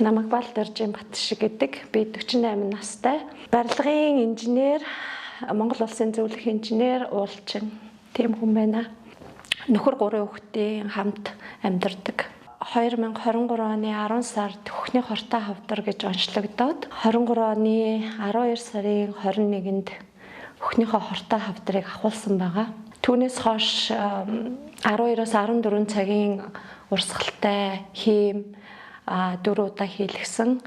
Намайг Балдэржин Батшиг гэдэг. Би 48 настай. Барилгын инженер, Монгол улсын зөвлөх инженер, уулчин тийм хүн байна. Нөхөр 3 хүүхдийн хамт амьдардаг. 2023 оны 10 сард Хөхний хортой хавдар гэж онцлогдоод 23 оны 12 сарын 21-нд Хөхнийхөө хортой хавдрыг ахуулсан байгаа. Түүнээс хойш 12-оос 14 цагийн урсгалтай хийм 4 удаа хийлгсэн.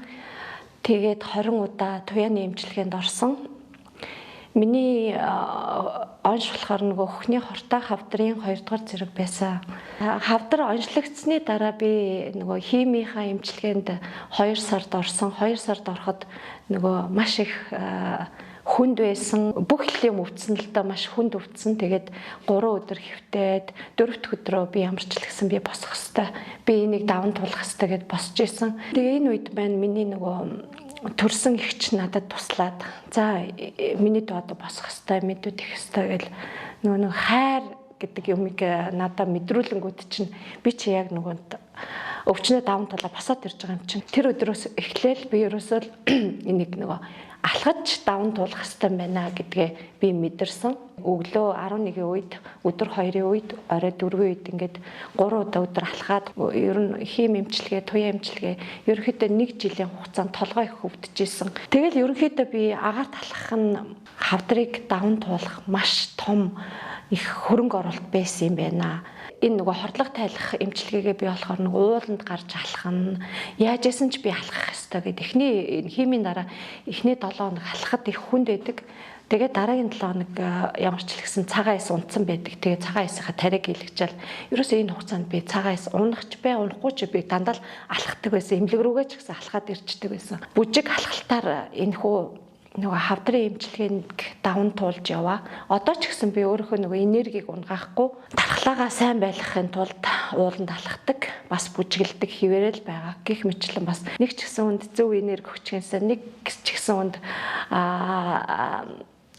Тэгээд 20 удаа туяаны эмчилгээнд орсон. Миний онш болохоор нөгөө Хөхний хортой хавдрын 2 дугаар зэрэг байсан. Хавдар онцлогдсны дараа би нөгөө химийнхаа эмчилгээнд 2 сард орсон. 2 сард ороход нөгөө маш их хүнд байсан. Бүх юм өвдсөн л доо маш хүнд өвдсөн. Тэгээд 3 өдөр хэвтээд 4 дахь өдрөө би ямар ч л гэсэн би босох хэвээр. Би энийг даван туулах хэвээр гэд босч исэн. Тэгээ энэ үед байна миний нөгөө төрсөн ихч надад туслаад за миний доод босох хэвээр мэдүүд их хэвээр гэл нөгөө хайр гэдэг юмыг надад мэдрүүлэнгүүд чинь би чи яг нөгөөнд өвчнөө даван тулаа босоод ирж байгаа юм чинь. Тэр өдрөөс эхлээл би ерөөсөө энийг нөгөө алхаж даван туулах хэрэгтэй байна гэдгээ би мэдэрсэн. Өглөө 11-ийн үед, өдөр 2-ийн үед, орой 4-ийн үед ингээд 3 удаа өдөр алхаад ер нь хим эмчилгээ, туяа эмчилгээ ерөнхийдөө 1 жилийн хугацаанд толгой их өвдөжсэн. Тэгэл ерөнхийдөө би агаарт алхах нь хавдрыг даван туулах маш том их хөрөнгө оруулалт байсан юм байна. Энэ нөгөө хордлого тайлах эмчилгээгээ би болохоор нэг ууланд гарч алхах нь яаж яасан ч би алхах хэрэгтэй гэдэг. Эхний химийн дараа эхний 7 хоног алхахад их хүнд байдаг. Тэгээд дараагийн 7 хоног ямар ч л гэсэн цагаан айс унтсан байдаг. Тэгээд цагаан айсынхаа тариг илгэжэл ерөөсөө энэ хугацаанд би цагаан айс унах ч бай, унахгүй ч би дандаа л алхахдаг байсан. Имлэг рүүгээ ч гэсэн алхаад ирчдэг байсан. Бүжиг алхалтаар энэ хүү нөгөө хавдрын эмчилгээнд даван туулж яваа. Одоо ч гэсэн би өөрийнхөө нөгөө энергийг унгаахгүй дархлаагаа сайн байлгахын тулд ууланд алхахдаг, бас бүжиглдэг хിവэрэл байгаа. Гэх мэтлэн бас нэг ч гэсэн хүнд зөв энерги өгчгэнсээ нэг ч гэсэн хүнд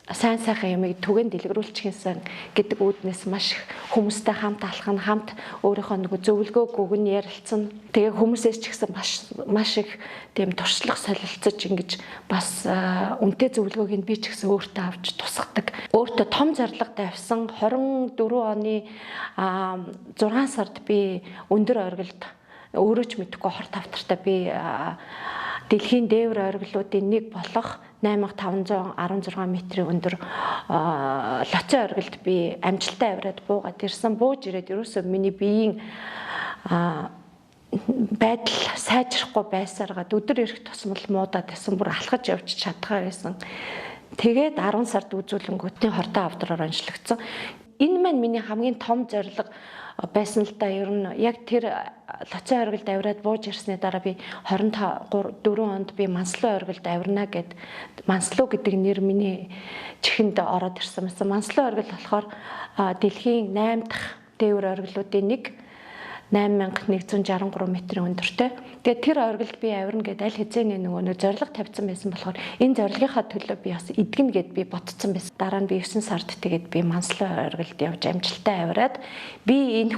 сайн сайхан юмыг түгээн дэлгэрүүлчихсэн гэдэг үүднээс маш их хүмүүстэй хамт алхах нь хамт өөрийнхөө нөгөө зөвлөгөөг өгн ярилцсан. Тэгээ хүмүүсээс ч гэсэн маш их тийм туршлага солилцож ингэж бас үнэтэй зөвлөгөөг нь би ч гэсэн өөртөө авч тусгадаг. Өөртөө том зорилго тавьсан 24 оны 6 сард би өндөр оргилд өөрөө ч мэдэхгүй хорт хавтартай би дэлхийн дээвэр оргилуудын нэг болох 8516 метрийн өндөр лоцын оргилд би амжилттай авираад буугаад ирсэн. Бууж ирээд ерөөсөө миний биеийн байдал сайжрахгүй байсараад өдөр ирэх тусмал муудаад байсан. Бүр алхаж явж чадхаа байсан. Тэгээд 10 сард үзүүлэнгүүтний хортой хавдраар онцлогдсон. Энэ маань миний хамгийн том зорилго байсан л да. Ер нь яг тэр лоцын оргилд авираад бууж ирсний дараа би 24 онд би Манслуу оргилд авирна гэд Манслуу гэдэг нэр миний чихэнд ороод ирсэн байсан. Манслуу оргил болохоор дэлхийн 8 дахь дээвэр оргилуудын нэг 8163 метрийн өндөртэй. Тэгээд тэр оргилд би авирна гэд аль хэзээний нөгөө зорилго тавьсан байсан болохоор энэ зорилгынхаа төлөө би бас эдгэн гэд би ботцсон байсан. Дараа нь би 9 сард тэгээд би Манслуу оргилд явж амжилттай авираад би энэ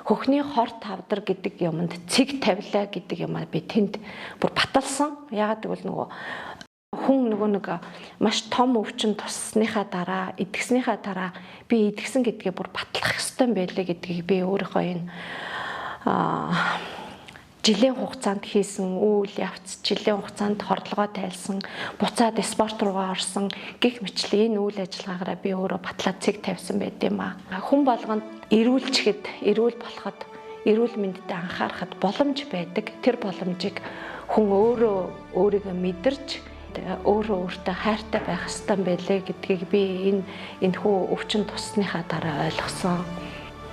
Хөхний хорт хавдар гэдэг юмд цэг тавилаа гэдэг юмаа би тэнд бүр баталсан. Яагаад гэвэл нөгөө хүн нэг маш том өвчин туссныхаа дараа идэгснийхаа дараа би идэгсэн гэдгээ бүр батлах ёстой юм байлээ гэдгийг би өөрийнхөө энэ жилийн хугацаанд хийсэн үйл явц, жилийн хугацаанд хордлогоо тайлсан, буцаад спорт руугаа орсон гэх мэтлийн энэ үйл ажиллагаараа би өөрөө батлаад цэг тавьсан байт юм аа. Хүн болгонд эрүүл болоход, эрүүл мэндэд анхаарахад боломж байдаг. Тэр боломжийг хүн өөрийгөө мэдэрч өөртөө хайртай байх ёстой юм байлээ гэдгийг би энэ хүү өвчин туссныхаа дараа ойлгосон.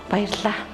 Баярлалаа.